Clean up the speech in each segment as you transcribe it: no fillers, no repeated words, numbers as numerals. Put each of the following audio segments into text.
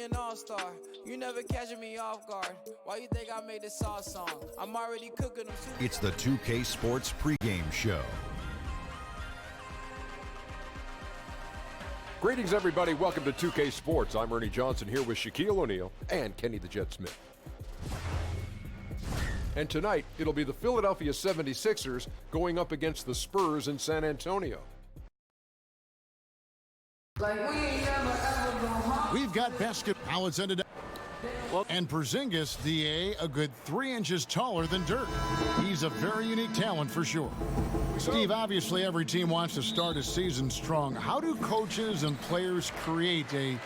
an all-star. You never catching me off guard. Why you think I made this sauce song? I'm already cooking them too. It's the 2K Sports pregame show. Greetings, everybody. Welcome to 2K Sports. I'm Ernie Johnson here with Shaquille O'Neal and Kenny the Jet Smith. And tonight, it'll be the Philadelphia 76ers going up against the Spurs in San Antonio. We've got basketball. It's ended up. And Porzingis, DA, a good 3 inches taller than Dirk. He's a very unique talent for sure. Steve, obviously every team wants to start a season strong. How do coaches and players create a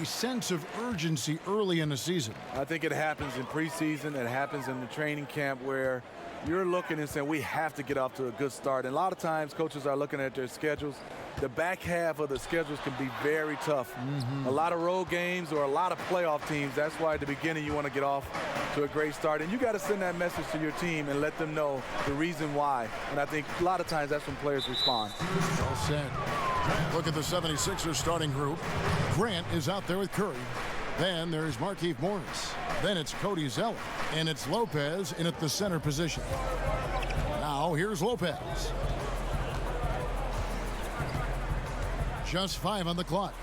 sense of urgency early in the season? I think it happens in preseason. It happens in the training camp where you're looking and saying we have to get off to a good start. And a lot of times coaches are looking at their schedules. The back half of the schedules can be very tough. A lot of road games or a lot of playoff teams. That's why at the beginning you want to get off to a great start. And you got to send that message to your team and let them know the reason why. And I think a lot of times that's when players respond. Well said. Look at the 76ers starting group. Grant is out there with Curry. Then there's Markieff Morris. Then it's Cody Zeller. And it's Lopez in at the center position. Now here's Lopez. Just 5 on the clock.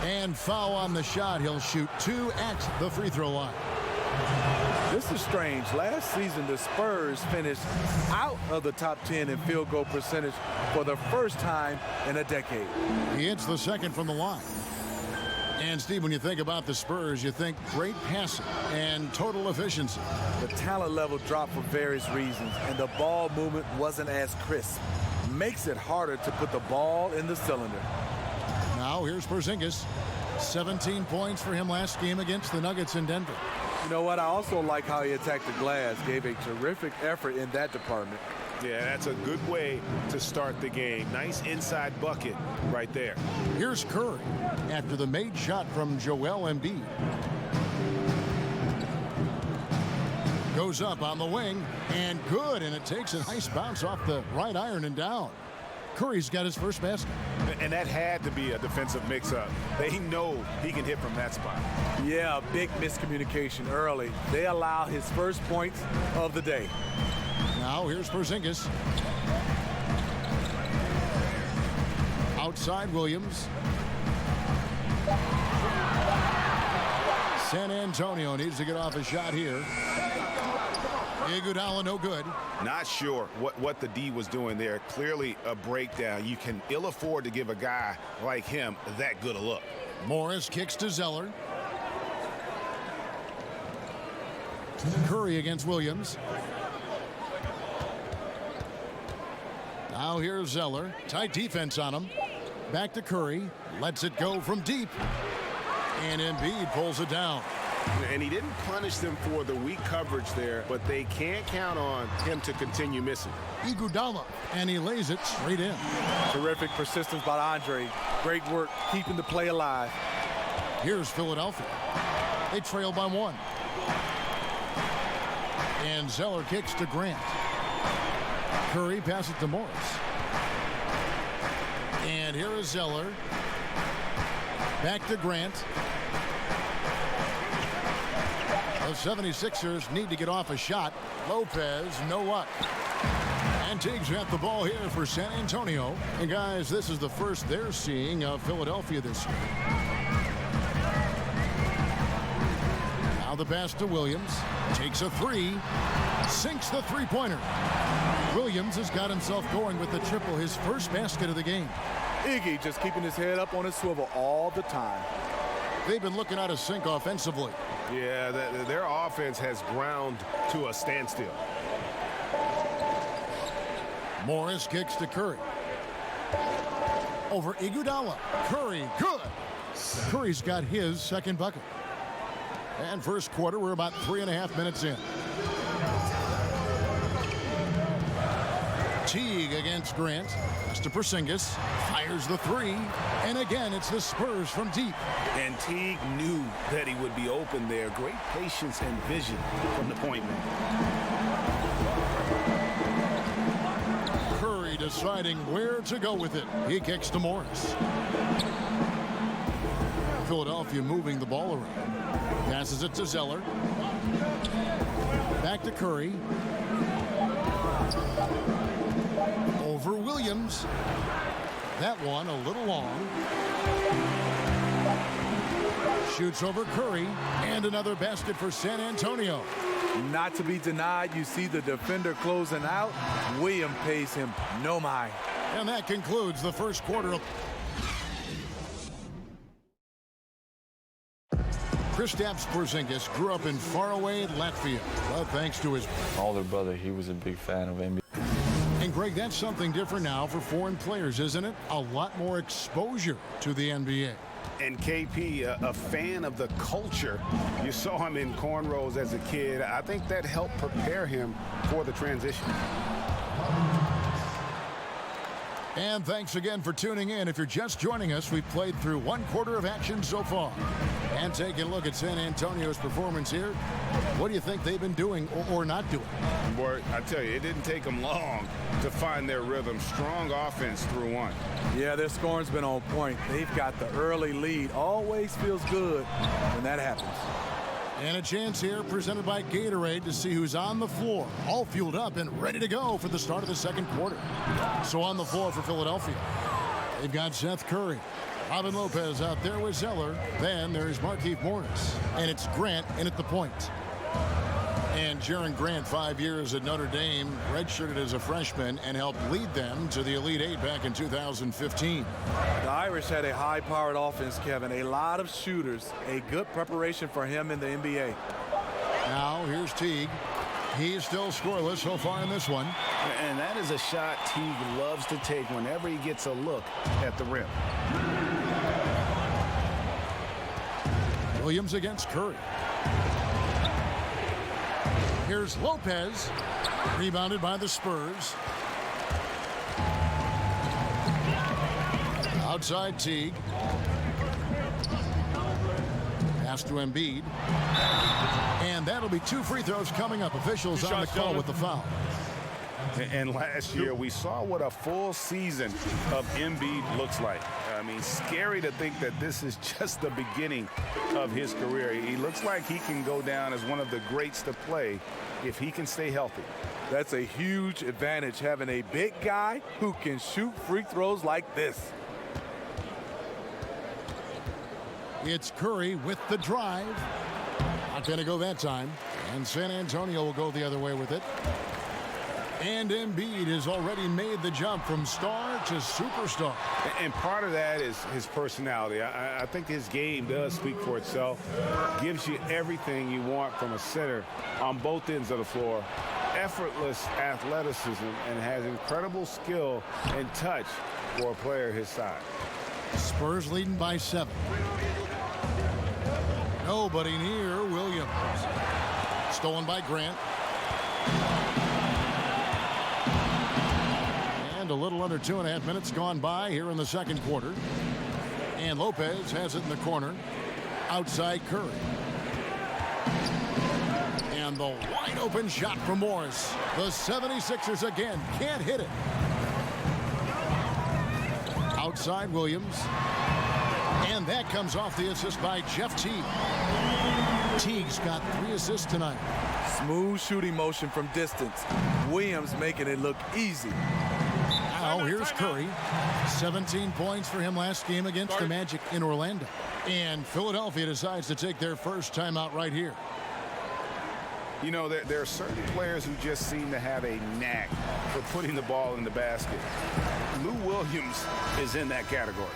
And foul on the shot. He'll shoot 2 at the free throw line. This is strange. Last season, the Spurs finished out of the top 10 in field goal percentage for the first time in a decade. He hits the second from the line. And, Steve, when you think about the Spurs, you think great passing and total efficiency. The talent level dropped for various reasons, and the ball movement wasn't as crisp. Makes it harder to put the ball in the cylinder. Now here's Porzingis. 17 points for him last game against the Nuggets in Denver. You know what? I also like how he attacked the glass. Gave a terrific effort in that department. Yeah, that's a good way to start the game. Nice inside bucket right there. Here's Curry after the made shot from Joel Embiid. Goes up on the wing, and good, and it takes a nice bounce off the right iron and down. Curry's got his first basket. And that had to be a defensive mix-up. They know he can hit from that spot. Yeah, a big miscommunication early. They allow his first points of the day. Now here's Porzingis. Outside Williams. San Antonio needs to get off a shot here. Iguodala no good. Not sure what the D was doing there. Clearly a breakdown. You can ill afford to give a guy like him that good a look. Morris kicks to Zeller. Curry against Williams. Now here's Zeller. Tight defense on him. Back to Curry. Lets it go from deep. And Embiid pulls it down. And he didn't punish them for the weak coverage there, but they can't count on him to continue missing. Iguodala, and he lays it straight in. Terrific persistence by Andre. Great work keeping the play alive. Here's Philadelphia. They trail by 1. And Zeller kicks to Grant. Curry passes to Morris. And here is Zeller. Back to Grant. The 76ers need to get off a shot. Lopez, no luck. And Teague's got the ball here for San Antonio. And guys, this is the first they're seeing of Philadelphia this year. Now the pass to Williams. Takes a 3. Sinks the three-pointer. Williams has got himself going with the triple, his first basket of the game. Iggy just keeping his head up on his swivel all the time. They've been looking out of sync offensively. Yeah, their offense has ground to a standstill. Morris kicks to Curry. Over Iguodala. Curry, good. Curry's got his second bucket. And first quarter, we're about 3.5 minutes in. Teague against Grant. That's to Porzingis. Fires the 3. And again, it's the Spurs from deep. And Teague knew that he would be open there. Great patience and vision from the point man. Curry to deciding where to go with it. He kicks to Morris. Philadelphia moving the ball around. Passes it to Zeller. Back to Curry. Over Williams. That one a little long. Shoots over Curry. And another basket for San Antonio. Not to be denied, you see the defender closing out. Williams pays him no mind. And that concludes the first quarter of Kristaps Porzingis grew up in faraway Latvia, but thanks to his older brother, he was a big fan of NBA. And Greg, that's something different now for foreign players, isn't it? A lot more exposure to the NBA. And KP, a fan of the culture. You saw him in cornrows as a kid. I think that helped prepare him for the transition. And thanks again for tuning in. If you're just joining us, we've played through one quarter of action so far. And taking a look at San Antonio's performance here, what do you think they've been doing or not doing? Boy, I tell you, it didn't take them long to find their rhythm. Strong offense through one. Yeah, their scoring's been on point. They've got the early lead. Always feels good when that happens. And a chance here presented by Gatorade to see who's on the floor, all fueled up and ready to go for the start of the second quarter. So on the floor for Philadelphia, they've got Seth Curry. Robin Lopez out there with Zeller. Then there's Markieff Morris. And it's Grant in at the point. And Jaren Grant, 5 years at Notre Dame, redshirted as a freshman and helped lead them to the Elite Eight back in 2015. The Irish had a high-powered offense, Kevin. A lot of shooters. A good preparation for him in the NBA. Now here's Teague. He's still scoreless so far in this one. And that is a shot Teague loves to take whenever he gets a look at the rim. Williams against Curry. Here's Lopez, rebounded by the Spurs. Outside Teague. Pass to Embiid. And that'll be 2 free throws coming up. Officials on the call with the foul. And last year, we saw what a full season of Embiid looks like. I mean, scary to think that this is just the beginning of his career. He looks like he can go down as one of the greats to play if he can stay healthy. That's a huge advantage, having a big guy who can shoot free throws like this. It's Curry with the drive. Not going to go that time. And San Antonio will go the other way with it. And Embiid has already made the jump from star to superstar. And part of that is his personality. I think his game does speak for itself. Gives you everything you want from a center on both ends of the floor. Effortless athleticism and has incredible skill and touch for a player his size. Spurs leading by 7. Nobody near Williams. Stolen by Grant. And a little under 2.5 minutes gone by here in the second quarter. And Lopez has it in the corner. Outside Curry. And the wide open shot from Morris. The 76ers again can't hit it. Outside Williams. And that comes off the assist by Jeff Teague. Teague's got 3 assists tonight. Smooth shooting motion from distance. Williams making it look easy. Now here's Curry. 17 points for him last game against the Magic in Orlando. And Philadelphia decides to take their first timeout right here. You know, there are certain players who just seem to have a knack for putting the ball in the basket. Lou Williams is in that category.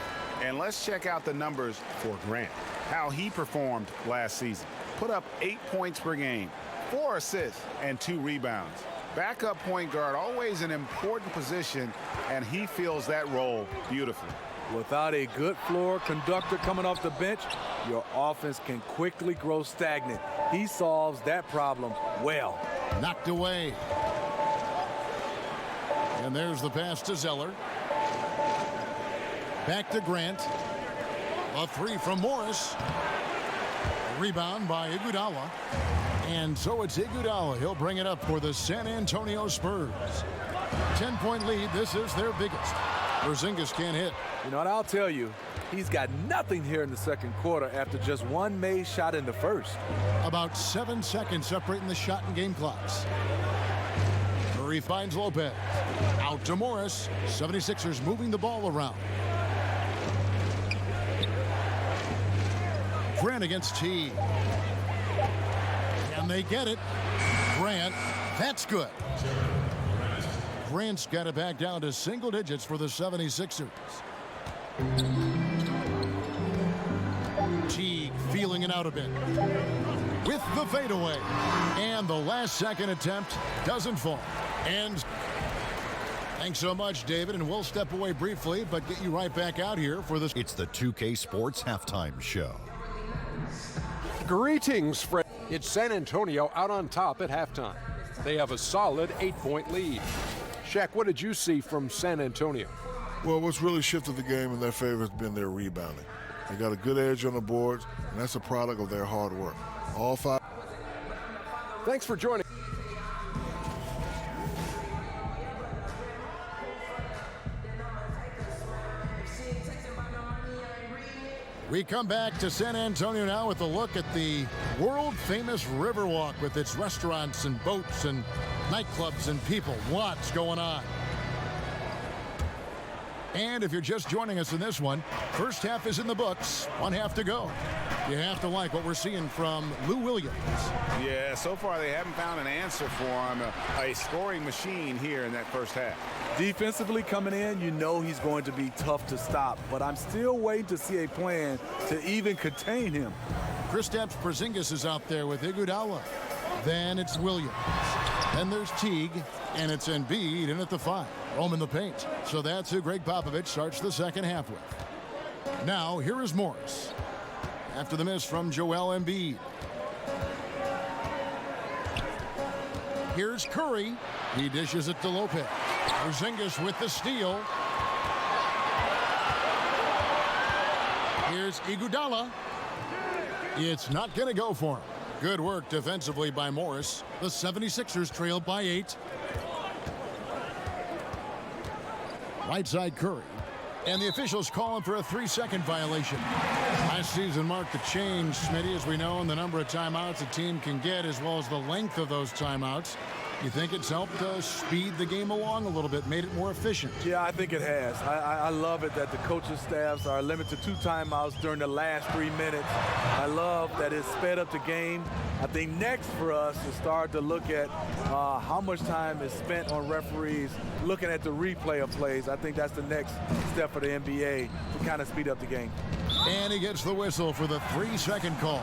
And let's check out the numbers for Grant. How he performed last season. Put up 8 points per game, 4 assists, and 2 rebounds. Backup point guard, always an important position, and he fills that role beautifully. Without a good floor conductor coming off the bench, your offense can quickly grow stagnant. He solves that problem well. Knocked away. And there's the pass to Zeller. Back to Grant. A 3 from Morris. Rebound by Iguodala. And so it's Iguodala. He'll bring it up for the San Antonio Spurs. 10-point lead. This is their biggest. Porzingis can't hit. You know what, I'll tell you, he's got nothing here in the second quarter after just one made shot in the first. About 7 seconds separating the shot and game clocks. Curry finds Lopez. Out to Morris. 76ers moving the ball around. Grant against T. And they get it. Grant, that's good. Grant's got it back down to single digits for the 76ers. Teague feeling it out a bit. With the fadeaway. And the last second attempt doesn't fall. And thanks so much, David. And we'll step away briefly, but get you right back out here for this. It's the 2K Sports Halftime Show. Greetings, friends. It's San Antonio out on top at halftime. They have a solid 8-point lead. Shaq, what did you see from San Antonio? Well, what's really shifted the game in their favor has been their rebounding. They got a good edge on the boards, and that's a product of their hard work. All five. Thanks for joining. We come back to San Antonio now with a look at the world-famous Riverwalk with its restaurants and boats and nightclubs and people. What's going on? And if you're just joining us in this one, first half is in the books. 1 half to go. You have to like what we're seeing from Lou Williams. Yeah, so far they haven't found an answer for him. A scoring machine here in that first half. Defensively coming in, you know he's going to be tough to stop, but I'm still waiting to see a plan to even contain him. Kristaps Porzingis is out there with Iguodala. Then it's Williams. Then there's Teague, and it's Embiid in at the 5. Rome in the paint. So that's who Greg Popovich starts the second half with. Now, here is Morris. After the miss from Joel Embiid. Here's Curry. He dishes it to Lopez. Porzingis with the steal. Here's Iguodala. It's not going to go for him. Good work defensively by Morris. The 76ers trail by 8. Right side Curry. And the officials calling for a 3-second violation. Last season marked the change, Smitty, as we know, in the number of timeouts a team can get, as well as the length of those timeouts. You think it's helped speed the game along a little bit, made it more efficient? Yeah, I think it has. I love it that the coaching staffs are limited to 2 timeouts during the last 3 minutes. I love that it's sped up the game. I think next for us is start to look at how much time is spent on referees looking at the replay of plays. I think that's the next step for the NBA to kind of speed up the game. And he gets the whistle for the 3-second call.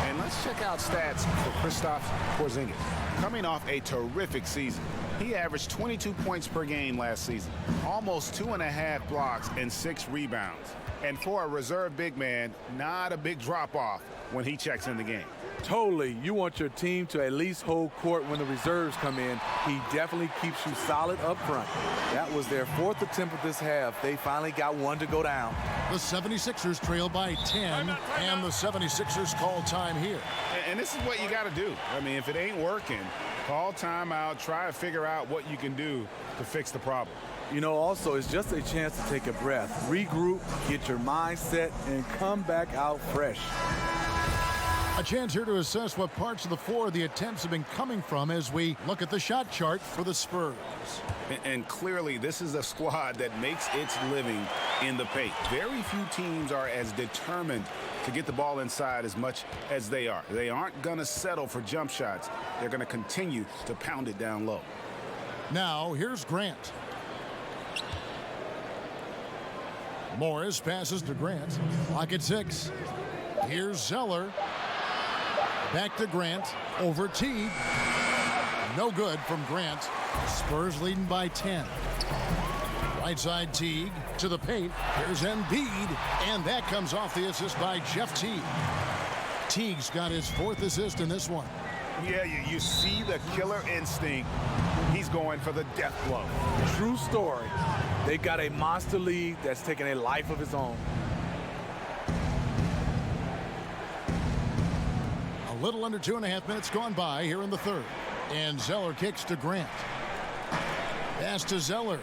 And let's check out stats for Kristaps Porzingis. Coming off a terrific season, he averaged 22 points per game last season, almost 2.5 blocks and 6 rebounds. And for a reserve big man, not a big drop-off when he checks in the game. Totally. You want your team to at least hold court when the reserves come in. He definitely keeps you solid up front. That was their 4th attempt at this half. They finally got one to go down. The 76ers trail by 10, and the 76ers call time here. And this is what you got to do. I mean, if it ain't working, call timeout, try to figure out what you can do to fix the problem. You know, also, it's just a chance to take a breath, regroup, get your mind set, and come back out fresh. A chance here to assess what parts of the floor the attempts have been coming from as we look at the shot chart for the Spurs. And clearly, this is a squad that makes its living in the paint. Very few teams are as determined to get the ball inside as much as they are. They aren't going to settle for jump shots. They're going to continue to pound it down low. Now, here's Grant. Morris passes to Grant. Clock at 6. Here's Zeller. Back to Grant. Over Teague. No good from Grant. Spurs leading by 10. Right side Teague to the paint. Here's Embiid. And that comes off the assist by Jeff Teague. Teague's got his 4th assist in this one. Yeah, you see the killer instinct. He's going for the death blow. True story. They've got a monster lead that's taking a life of its own. A little under 2.5 minutes gone by here in the 3rd. And Zeller kicks to Grant. Pass to Zeller.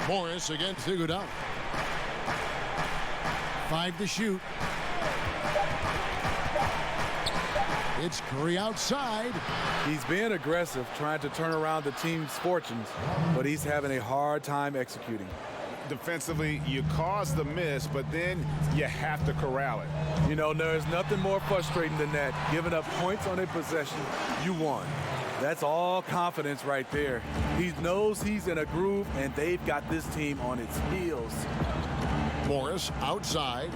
Morris against Iguodala. 5 to shoot. It's Curry outside. He's being aggressive, trying to turn around the team's fortunes, but he's having a hard time executing. Defensively, you cause the miss, but then you have to corral it. You know, there's nothing more frustrating than that. Giving up points on a possession, you won. That's all confidence right there. He knows he's in a groove, and they've got this team on its heels. Morris outside.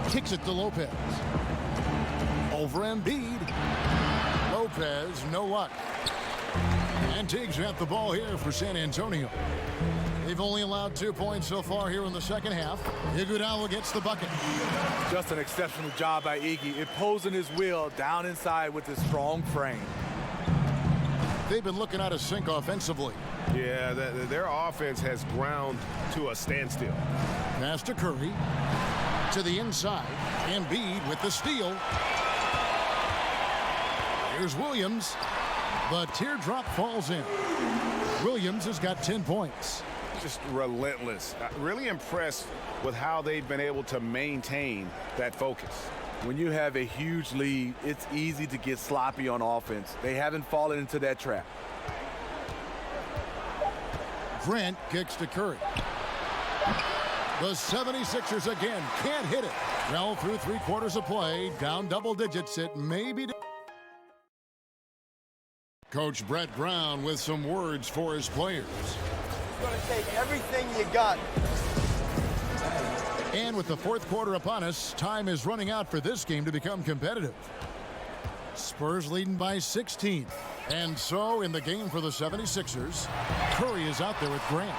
Kicks it to Lopez. Over Embiid. Lopez, no luck. And Teague's got the ball here for San Antonio. They've only allowed 2 points so far here in the second half. Iguodala gets the bucket. Just an exceptional job by Iggy, imposing his will down inside with his strong frame. They've been looking out of sync offensively. Yeah, their offense has ground to a standstill. Pass to Curry. To the inside. Embiid with the steal. Here's Williams. The teardrop falls in. Williams has got 10 points. Just relentless. Really impressed with how they've been able to maintain that focus. When you have a huge lead, it's easy to get sloppy on offense. They haven't fallen into that trap. Grant kicks to Curry. The 76ers again can't hit it. Well, through 3/4 of play, down double digits, it may be. Coach Brett Brown with some words for his players. It's going to take everything you got. And with the fourth quarter upon us, time is running out for this game to become competitive. Spurs leading by 16. And so in the game for the 76ers, Curry is out there with Grant.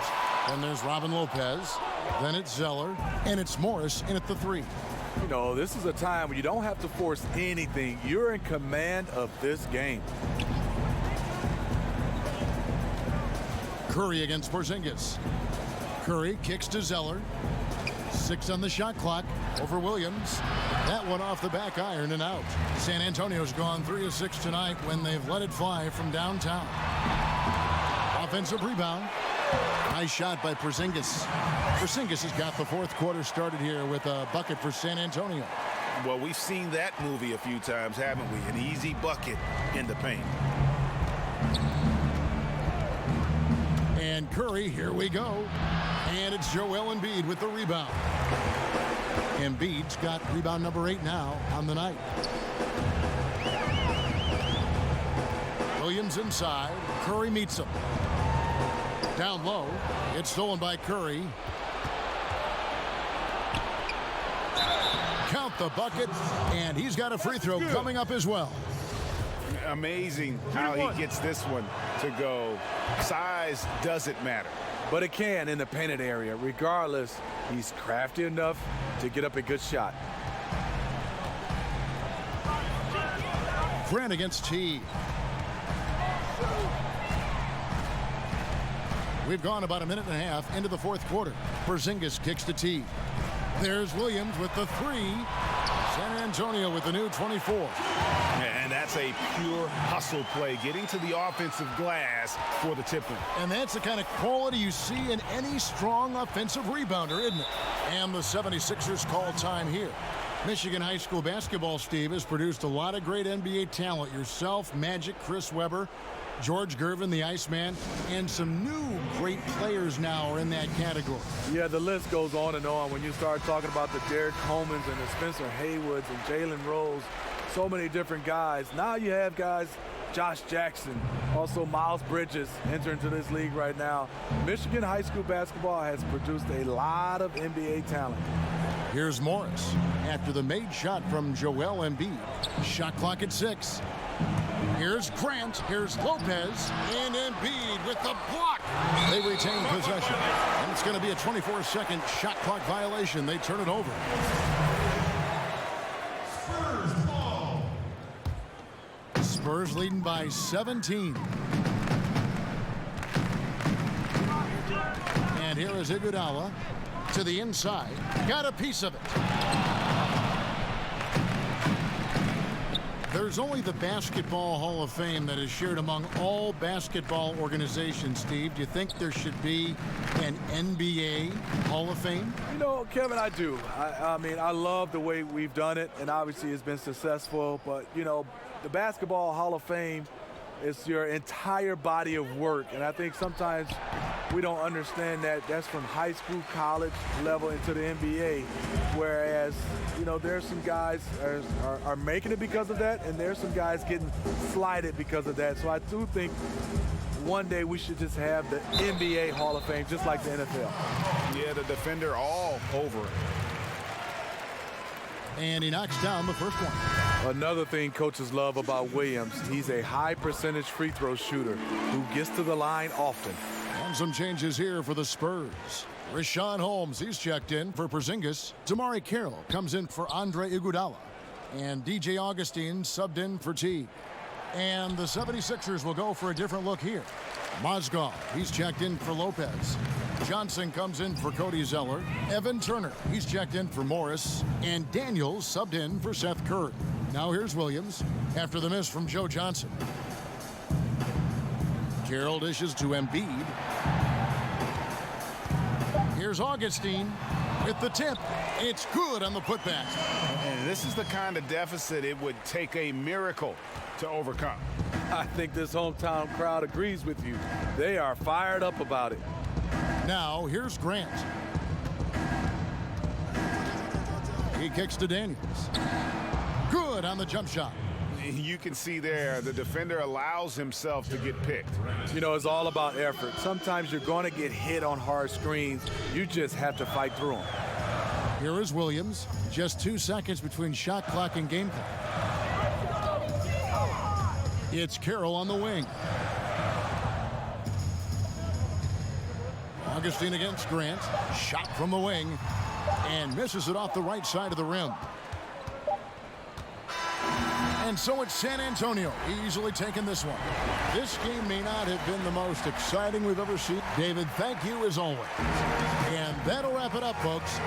Then there's Robin Lopez. Then it's Zeller. And it's Morris in at the 3. You know, this is a time when you don't have to force anything. You're in command of this game. Curry against Porzingis. Curry kicks to Zeller. 6 on the shot clock over Williams. That one off the back iron and out. San Antonio's gone 3 of 6 tonight when they've let it fly from downtown. Offensive rebound. Nice shot by Porzingis. Porzingis has got the fourth quarter started here with a bucket for San Antonio. Well, we've seen that movie a few times, haven't we? An easy bucket in the paint. And Curry, here we go. And it's Joel Embiid with the rebound. Embiid's got rebound number 8 now on the night. Williams inside. Curry meets him. Down low. It's stolen by Curry. Count the bucket. And he's got a free throw coming up as well. Amazing how he gets this one to go. Size doesn't matter. But it can in the painted area. Regardless, he's crafty enough to get up a good shot. Grant against T. We've gone about a minute and a half into the fourth quarter. Porzingis kicks to T. There's Williams with the 3. San Antonio with the new 24. And that's a pure hustle play, getting to the offensive glass for the tip-in. And that's the kind of quality you see in any strong offensive rebounder, isn't it? And the 76ers call time here. Michigan high school basketball, Steve, has produced a lot of great NBA talent. Yourself, Magic, Chris Webber, George Gervin, the Iceman, and some new great players now are in that category. Yeah, the list goes on and on when you start talking about the Derek Colemans and the Spencer Haywoods and Jalen Rose. So many different guys. Now you have guys, Josh Jackson, also Miles Bridges entering into this league right now. Michigan high school basketball has produced a lot of NBA talent. Here's Morris after the made shot from Joel Embiid. Shot clock at 6. Here's Grant. Here's Lopez. And Embiid with the block. They retain possession. And it's going to be a 24-second shot clock violation. They turn it over. Spurs leading by 17. And here is Iguodala to the inside. Got a piece of it. There's only the Basketball Hall of Fame that is shared among all basketball organizations, Steve. Do you think there should be an NBA Hall of Fame? You know, Kevin, I do. I mean, I love the way we've done it, and obviously it's been successful. But, you know, the Basketball Hall of Fame is your entire body of work. And I think sometimes we don't understand that that's from high school, college level into the NBA. Whereas, you know, there's some guys are making it because of that, and there's some guys getting slighted because of that. So I do think one day we should just have the NBA Hall of Fame, just like the NFL. Yeah, the defender all over it. And he knocks down the first one. Another thing coaches love about Williams, he's a high percentage free throw shooter who gets to the line often. And some changes here for the Spurs. Richaun Holmes, he's checked in for Porzingis. Damari Carroll comes in for Andre Iguodala. And DJ Augustine subbed in for Teague. And the 76ers will go for a different look here. Mozgov, he's checked in for Lopez. Johnson comes in for Cody Zeller. Evan Turner, he's checked in for Morris. And Daniels subbed in for Seth Curry. Now here's Williams after the miss from Joe Johnson. Carroll dishes to Embiid. Here's Augustine with the tip. It's good on the putback. And this is the kind of deficit it would take a miracle to overcome. I think this hometown crowd agrees with you. They are fired up about it. Now here's Grant. He kicks to Daniels. Good on the jump shot. You can see there the defender allows himself to get picked. You know, it's all about effort. Sometimes you're going to get hit on hard screens. You just have to fight through them. Here is Williams. Just 2 seconds between shot clock and game clock. It's Carroll on the wing. Augustine against Grant. Shot from the wing. And misses it off the right side of the rim. And so it's San Antonio easily taking this one. This game may not have been the most exciting we've ever seen. David, thank you as always. And that'll wrap it up, folks.